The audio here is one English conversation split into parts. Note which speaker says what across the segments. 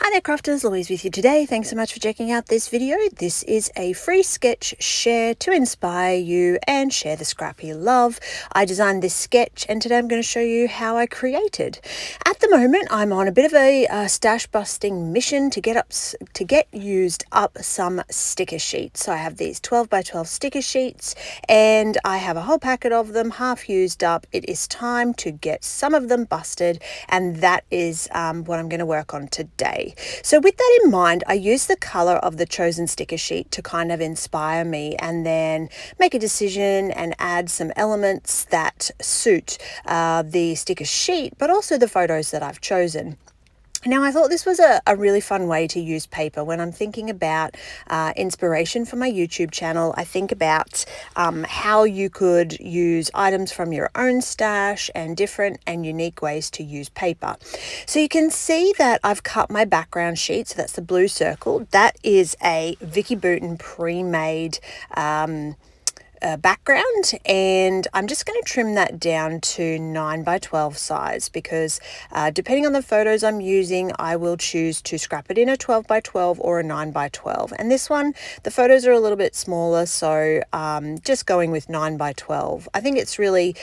Speaker 1: Hi there crafters, Louise with you today. Thanks so much for checking out this video. This is a free sketch share to inspire you and share the scrappy love. I designed this sketch and today I'm going to show you how I created. At the moment I'm on a bit of a stash busting mission to get used up some sticker sheets. So I have these 12 by 12 sticker sheets and I have a whole packet of them half used up. It is time to get some of them busted and that is what I'm going to work on today. So with that in mind, I use the color of the chosen sticker sheet to kind of inspire me and then make a decision and add some elements that suit the sticker sheet, but also the photos that I've chosen. Now, I thought this was a really fun way to use paper. When I'm thinking about inspiration for my YouTube channel, I think about how you could use items from your own stash and different and unique ways to use paper. So you can see that I've cut my background sheet, so that's the blue circle. That is a Vicky Bouton pre-made background, and I'm just going to trim that down to 9 by 12 size because depending on the photos I'm using, I will choose to scrap it in a 12 by 12 or a 9 by 12. And this one, the photos are a little bit smaller, so just going with 9 by 12. I think it's really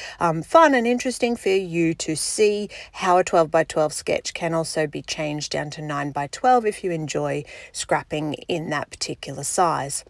Speaker 1: fun and interesting for you to see how a 12 by 12 sketch can also be changed down to 9 by 12 if you enjoy scrapping in that particular size.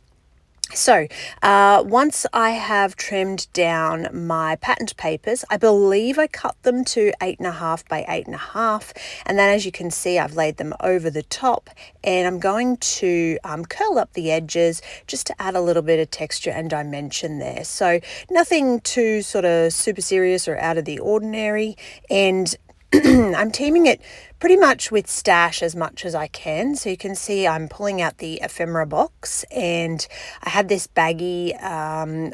Speaker 1: So once I have trimmed down my patterned papers, I believe I cut them to 8.5 by 8.5, and then as you can see I've laid them over the top and I'm going to curl up the edges just to add a little bit of texture and dimension there. So nothing too sort of super serious or out of the ordinary, and I'm teaming it pretty much with stash as much as I can. So you can see I'm pulling out the ephemera box and I had this baggie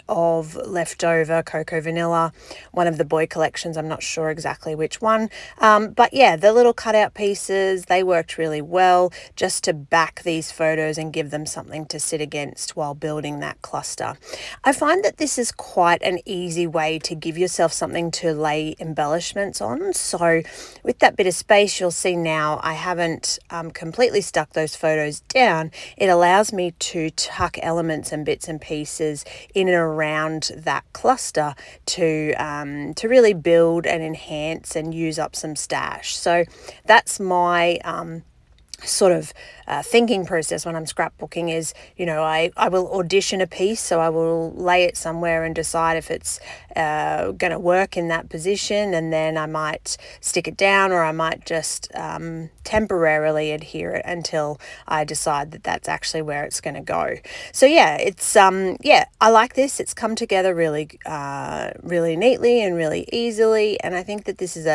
Speaker 1: of leftover cocoa vanilla, one of the boy collections, I'm not sure exactly which one, but yeah, the little cutout pieces, they worked really well just to back these photos and give them something to sit against while building that cluster. I find that this is quite an easy way to give yourself something to lay embellishments on. So with that bit of space, you'll see now I haven't completely stuck those photos down. It allows me to tuck elements and bits and pieces in and around that cluster to really build and enhance and use up some stash. So that's my sort of thinking process when I'm scrapbooking is, you know, I will audition a piece, so I will lay it somewhere and decide if it's going to work in that position, and then I might stick it down or I might just temporarily adhere it until I decide that that's actually where it's going to go. So yeah, it's yeah, I like this. It's come together really really neatly and really easily, and I think that this is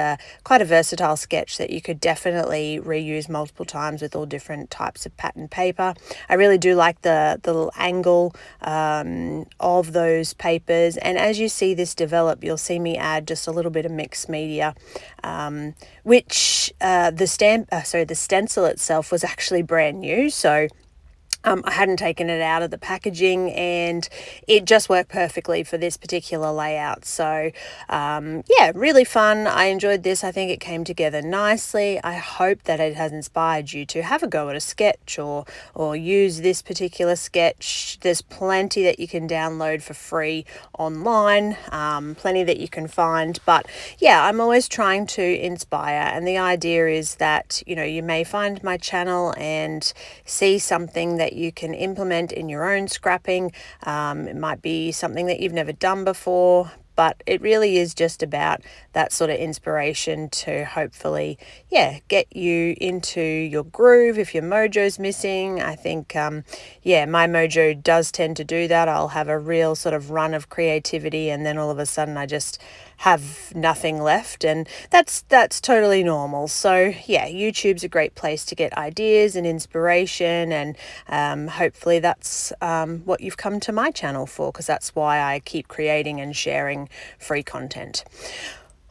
Speaker 1: quite a versatile sketch that you could definitely reuse multiple times with all different types of pattern paper. I really do like the little angle of those papers, and as you see this develop, you'll see me add just a little bit of mixed media, which the stencil itself was actually brand new, so I hadn't taken it out of the packaging and it just worked perfectly for this particular layout. So yeah, really fun. I enjoyed this. I think it came together nicely. I hope that it has inspired you to have a go at a sketch or use this particular sketch. There's plenty that you can download for free online, plenty that you can find. But yeah, I'm always trying to inspire, and the idea is that, you know, you may find my channel and see something that you can implement in your own scrapping. It might be something that you've never done before, but it really is just about that sort of inspiration to hopefully, yeah, get you into your groove. If your mojo's missing, I think, yeah, my mojo does tend to do that. I'll have a real sort of run of creativity and then all of a sudden I just have nothing left, and that's totally normal. So yeah, YouTube's a great place to get ideas and inspiration, and hopefully that's what you've come to my channel for, because that's why I keep creating and sharing free content.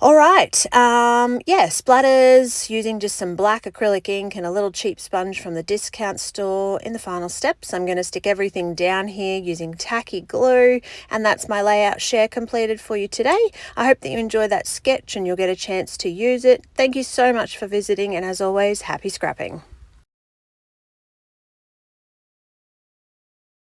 Speaker 1: All right, yeah, splatters using just some black acrylic ink and a little cheap sponge from the discount store. In the final steps, I'm going to stick everything down here using tacky glue, and that's my layout share completed for you today. I hope that you enjoy that sketch and you'll get a chance to use it. Thank you so much for visiting, and as always, happy scrapping.